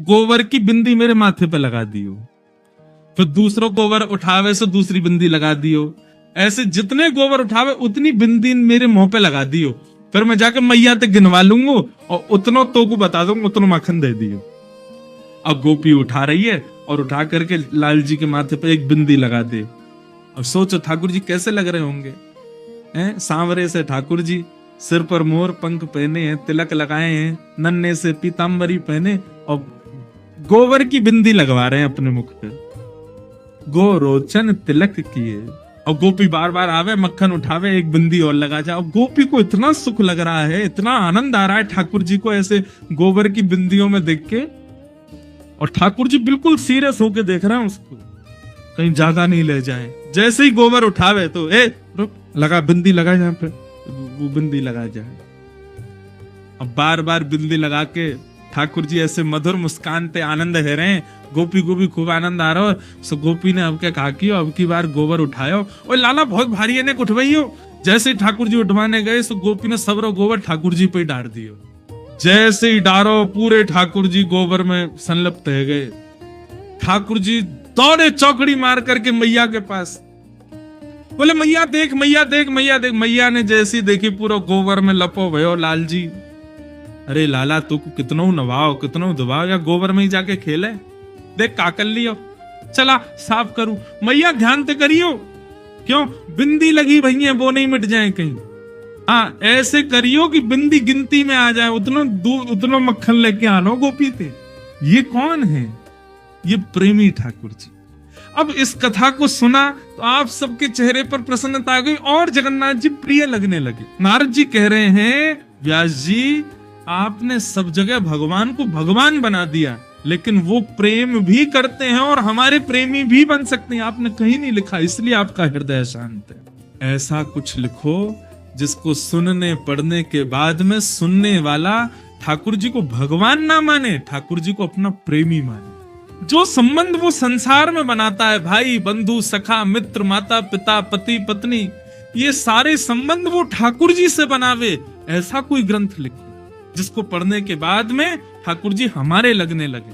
गोबर की बिंदी मेरे माथे पे लगा दियो, फिर दूसरों गोबर उठावे से दूसरी बिंदी लगा दियो, ऐसे जितने गोबर उठावे उतनी बिंदी मेरे मुंह पे लगा दियो, फिर मैं जाके मैया तक गिनवा लूंगा और उतनो तो को बता दूंगा, उतनो मक्खन दे दियो। अब गोपी उठा रही है और उठा करके लाल जी के माथे पे एक बिंदी लगा दे। अब सोचो ठाकुर जी कैसे लग रहे होंगे, हैं? सांवरे से ठाकुर जी, सिर पर मोर पंख पहने हैं, तिलक लगाए हैं, नन्हे से पीताम्बरी पहने और गोबर की बिंदी लगवा रहे हैं अपने मुख पे, गोरोचन तिलक किए। और गोपी बार बार आवे, मक्खन उठावे, एक बिंदी और लगा जाए। और गोपी को इतना सुख लग रहा है, इतना आनंद आ रहा है ठाकुर जी को ऐसे गोबर की बिंदियों में देख के, और ठाकुर जी बिल्कुल सीरियस होके देख रहे हैं उसको, कहीं जागा नहीं ले जाए। जैसे ही गोबर उठावे तो रुक, लगा बिंदी लगा यहाँ पे, वो बिंदी लगा जाए। अब बार बार बिंदी लगा के ठाकुर जी ऐसे मधुर मुस्कान पे आनंद है रहे हैं। गोपी को भी खूब आनंद आ रहा हो। सो गोपी ने अब क्या कहा कि अब की बार गोबर उठायो, और लाला बहुत भारी है ने उठवाइयो। जैसे ही ठाकुर जी उठवाने गए सो गोपी ने सबरो गोबर ठाकुर जी पे डाल दियो। जैसे ही डारो पूरे ठाकुर जी गोबर में संलिप्त हो गए। ठाकुर जी दौड़े चौकड़ी मार करके मैया के पास, बोले मैया देख, मैया देख, मैया देख। मैया ने जैसी देखी पूरा गोबर में लपो भयो लाल जी। अरे लाला तू कितनो नवाओ, कितनो दबाओ, या गोबर में ही जाके खेले, देख काकल लियो, चला साफ करूं। मैया ध्यान ते करियो, क्यों बिंदी लगी भैया वो नहीं मिट जाए कहीं। हाँ ऐसे करियो कि बिंदी गिनती में आ जाए, उतनो दूध उतनो मक्खन लेके आनो गोपी थे। ये कौन है? ये प्रेमी ठाकुर जी। अब इस कथा को सुना तो आप सबके चेहरे पर प्रसन्नता आ गई और जगन्नाथ जी प्रिय लगने लगे। नारद जी कह रहे हैं व्यास जी आपने सब जगह भगवान को भगवान बना दिया, लेकिन वो प्रेम भी करते हैं और हमारे प्रेमी भी बन सकते हैं। आपने कहीं नहीं लिखा, इसलिए आपका हृदय शांत है। ऐसा कुछ लिखो जिसको सुनने पढ़ने के बाद में सुनने वाला ठाकुर जी को भगवान ना माने, ठाकुर जी को अपना प्रेमी माने। जो संबंध वो संसार में बनाता है, भाई बंधु सखा मित्र माता पिता पति पत्नी, ये सारे संबंध वो ठाकुर जी से बनावे। ऐसा कोई ग्रंथ लिखो जिसको पढ़ने के बाद में ठाकुर जी हमारे लगने लगे।